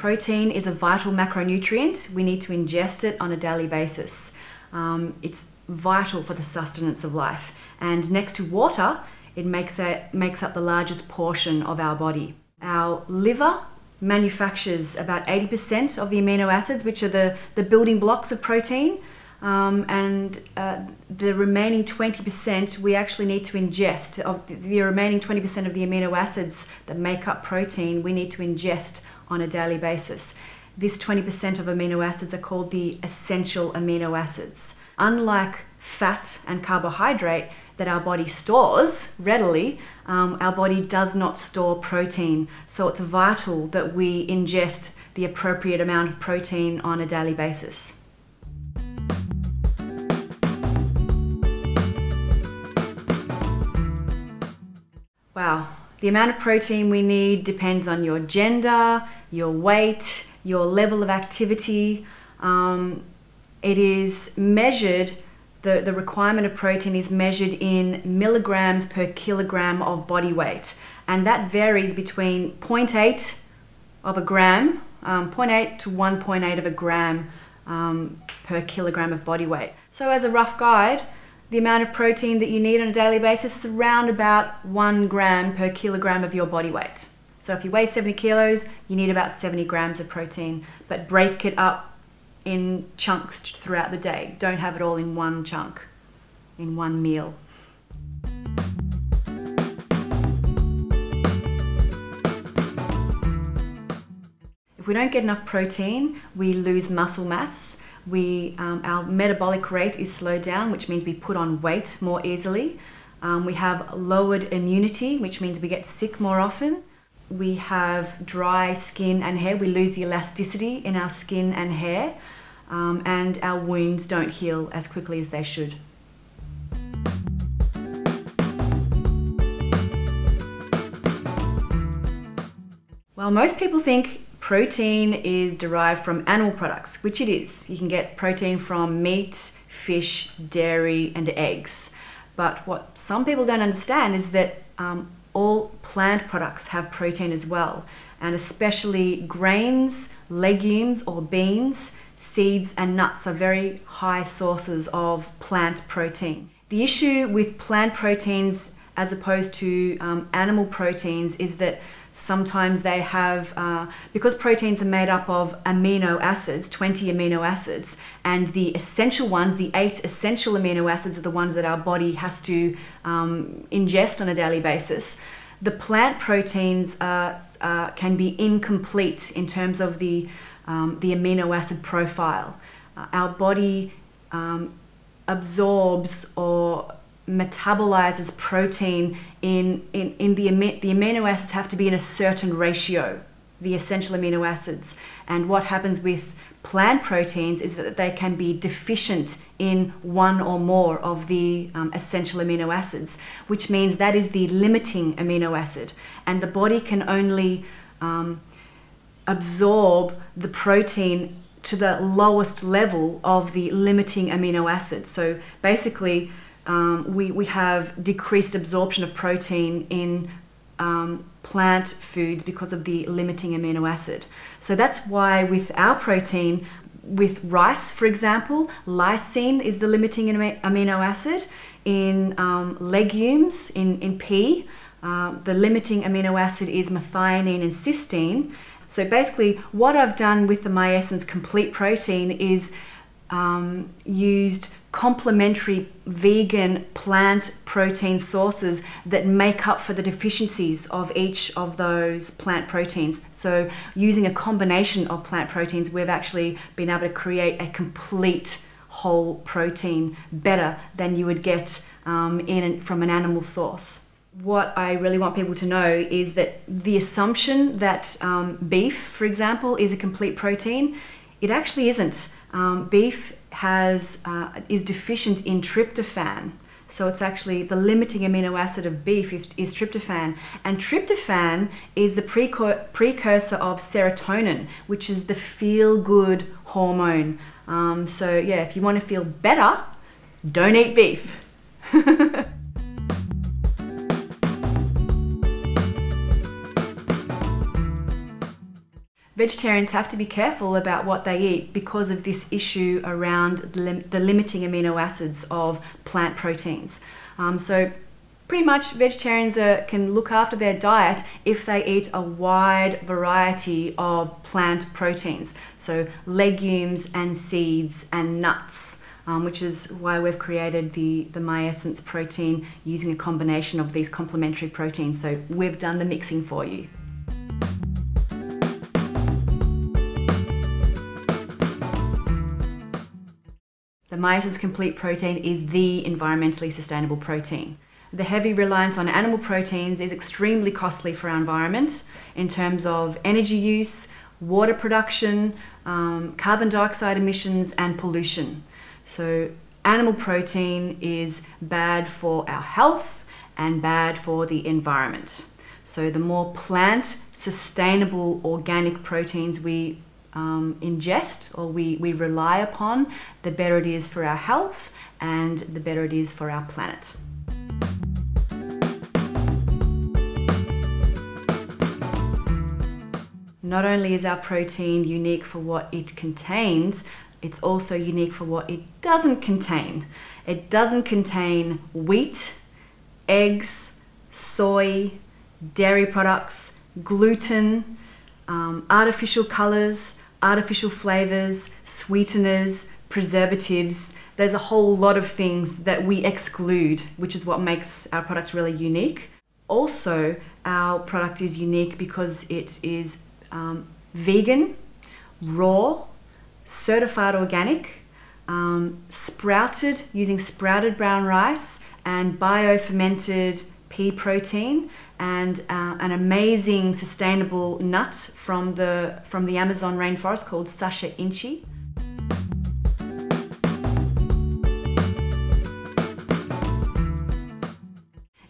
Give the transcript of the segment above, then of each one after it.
Protein is a vital macronutrient. We need to ingest it on a daily basis. It's vital for the sustenance of life. And next to water, it makes up the largest portion of our body. Our liver manufactures about 80% of the amino acids, which are the building blocks of protein. And the remaining 20% we actually need to ingest. Of the remaining 20% of the amino acids that make up protein, we need to ingest on a daily basis. This 20% of amino acids are called the essential amino acids. Unlike fat and carbohydrate that our body stores readily, our body does not store protein. So it's vital that we ingest the appropriate amount of protein on a daily basis. Wow, the amount of protein we need depends on your gender, your weight, your level of activity. It is measured, the requirement of protein is measured in milligrams per kilogram of body weight. And that varies between 0.8 of a gram, 0.8 to 1.8 of a gram per kilogram of body weight. So as a rough guide, the amount of protein that you need on a daily basis is around about 1 gram per kilogram of your body weight. So if you weigh 70 kilos, you need about 70 grams of protein, but break it up in chunks throughout the day. Don't have it all in one chunk, in one meal. If we don't get enough protein, we lose muscle mass. Our metabolic rate is slowed down, which means we put on weight more easily. We have lowered immunity, which means we get sick more often. We have dry skin and hair. We lose the elasticity in our skin and hair, and our wounds don't heal as quickly as they should. Well, most people think protein is derived from animal products, which it is. You can get protein from meat, fish, dairy, and eggs. But what some people don't understand is that all plant products have protein as well, and especially grains, legumes or beans, seeds and nuts are very high sources of plant protein. The issue with plant proteins as opposed to animal proteins is that sometimes they have, because proteins are made up of amino acids, 20 amino acids, and the essential ones, the 8 essential amino acids are the ones that our body has to ingest on a daily basis. The plant proteins can be incomplete in terms of the amino acid profile. Our body absorbs or metabolizes protein in the amino acids have to be in a certain ratio, the essential amino acids. And what happens with plant proteins is that they can be deficient in one or more of the essential amino acids, which means that is the limiting amino acid. And the body can only absorb the protein to the lowest level of the limiting amino acids. So basically, we have decreased absorption of protein in plant foods because of the limiting amino acid. So that's why with our protein, with rice, for example, lysine is the limiting amino acid. In legumes, in pea, the limiting amino acid is methionine and cysteine. So basically, what I've done with the Miessence Complete Protein is used complementary vegan plant protein sources that make up for the deficiencies of each of those plant proteins. So using a combination of plant proteins, we've actually been able to create a complete whole protein better than you would get from an animal source. What I really want people to know is that the assumption that beef, for example, is a complete protein, it actually isn't. Beef is deficient in tryptophan. So it's actually the limiting amino acid of beef is tryptophan. And tryptophan is the precursor of serotonin, which is the feel-good hormone. So yeah, if you want to feel better, don't eat beef. Vegetarians have to be careful about what they eat because of this issue around the limiting amino acids of plant proteins. So pretty much vegetarians can look after their diet if they eat a wide variety of plant proteins. So legumes and seeds and nuts, which is why we've created the Miessence protein using a combination of these complementary proteins. So we've done the mixing for you. The Miessence Complete Protein is the environmentally sustainable protein. The heavy reliance on animal proteins is extremely costly for our environment in terms of energy use, water production, carbon dioxide emissions and pollution. So animal protein is bad for our health and bad for the environment. So the more plant, sustainable, organic proteins we ingest or we rely upon, the better it is for our health and the better it is for our planet. Not only is our protein unique for what it contains, it's also unique for what it doesn't contain. It doesn't contain wheat, eggs, soy, dairy products, gluten, artificial colors, artificial flavors, sweeteners, preservatives. There's a whole lot of things that we exclude, which is what makes our product really unique. Also, our product is unique because it is vegan, raw, certified organic, sprouted using sprouted brown rice and bio-fermented pea protein, and an amazing sustainable nut from the Amazon rainforest called Sacha Inchi.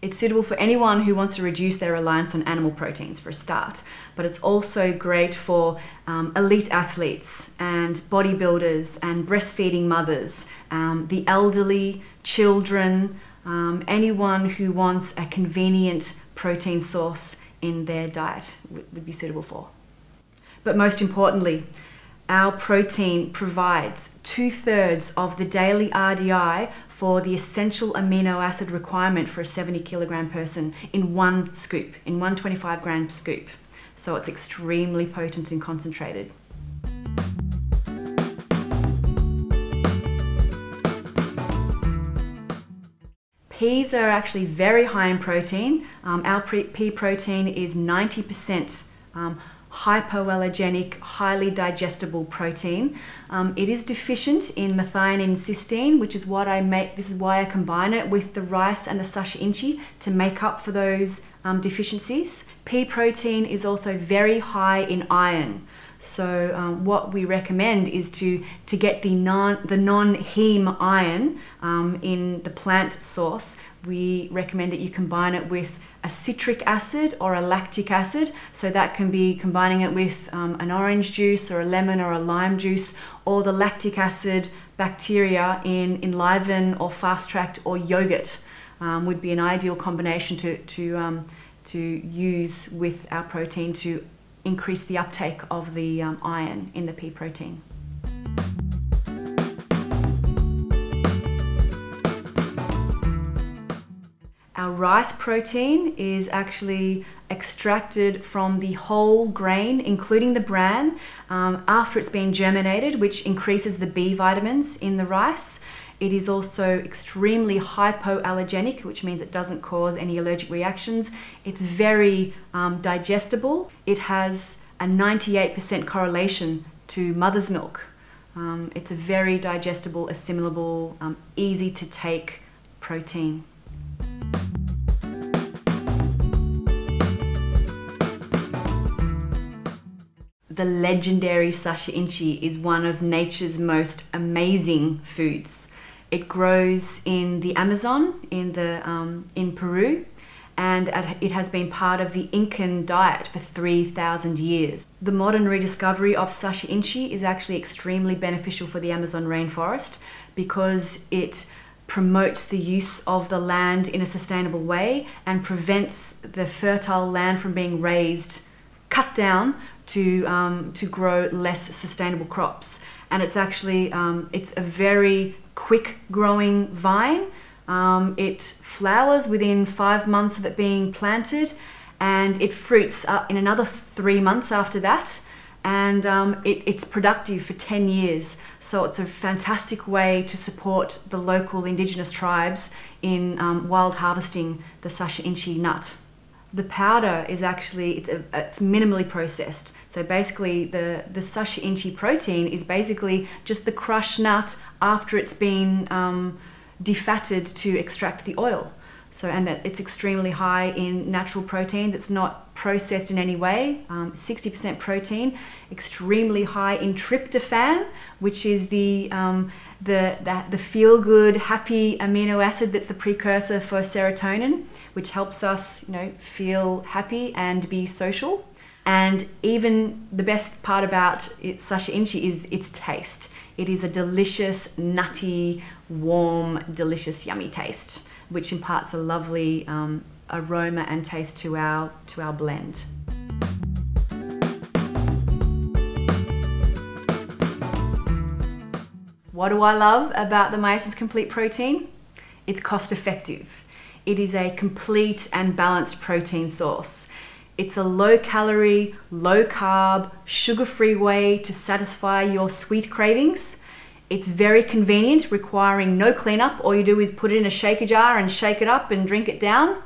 It's suitable for anyone who wants to reduce their reliance on animal proteins for a start, but it's also great for elite athletes and bodybuilders and breastfeeding mothers, the elderly, children, anyone who wants a convenient protein source in their diet would be suitable for. But most importantly, our protein provides 2/3 of the daily RDI for the essential amino acid requirement for a 70 kilogram person in one scoop, in one 25-gram scoop. So it's extremely potent and concentrated. Peas are actually very high in protein. Our pea protein is 90% hypoallergenic, highly digestible protein. It is deficient in methionine and cysteine, which is what this is why I combine it with the rice and the Sacha Inchi to make up for those deficiencies. Pea protein is also very high in iron. So what we recommend is to get the non-heme iron in the plant source. We recommend that you combine it with a citric acid or a lactic acid. So that can be combining it with an orange juice or a lemon or a lime juice, or the lactic acid bacteria in Enliven or Fast Track or yogurt would be an ideal combination to use with our protein to increase the uptake of the iron in the pea protein. Our rice protein is actually extracted from the whole grain, including the bran, after it's been germinated, which increases the B vitamins in the rice. It is also extremely hypoallergenic, which means it doesn't cause any allergic reactions. It's very digestible. It has a 98% correlation to mother's milk. It's a very digestible, assimilable, easy to take protein. The legendary Sacha Inchi is one of nature's most amazing foods. It grows in the Amazon, in Peru, and it has been part of the Incan diet for 3,000 years. The modern rediscovery of Sacha Inchi is actually extremely beneficial for the Amazon rainforest because it promotes the use of the land in a sustainable way and prevents the fertile land from being cut down to grow less sustainable crops. And it's actually it's a very quick growing vine. It flowers within 5 months of it being planted, and it fruits in another 3 months after that. And it's productive for 10 years. So it's a fantastic way to support the local indigenous tribes in wild harvesting the Sacha Inchi nut. The powder is actually, it's minimally processed. So basically the Sacha Inchi protein is basically just the crushed nut after it's been defatted to extract the oil. So, and that it's extremely high in natural proteins. It's not processed in any way. 60% protein, extremely high in tryptophan, which is the feel-good, happy amino acid that's the precursor for serotonin, which helps us, feel happy and be social. And even the best part about Sacha Inchi is its taste. It is a delicious, nutty, warm, delicious, yummy taste, which imparts a lovely aroma and taste to our blend. What do I love about the Miessence Complete Protein? It's cost effective. It is a complete and balanced protein source. It's a low calorie, low carb, sugar-free way to satisfy your sweet cravings. It's very convenient, requiring no cleanup. All you do is put it in a shaker jar and shake it up and drink it down.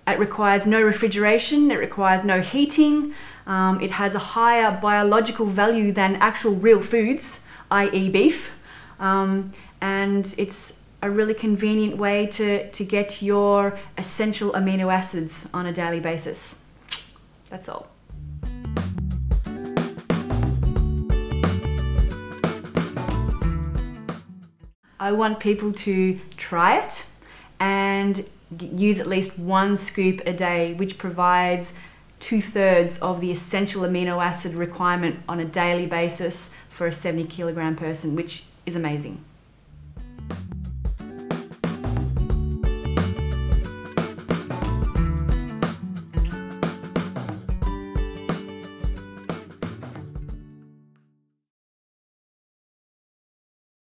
It requires no refrigeration, it requires no heating. It has a higher biological value than actual real foods, i.e. beef. And it's a really convenient way to get your essential amino acids on a daily basis. That's all. I want people to try it and use at least 1 scoop a day, which provides 2/3 of the essential amino acid requirement on a daily basis for a 70 kilogram person, which is amazing.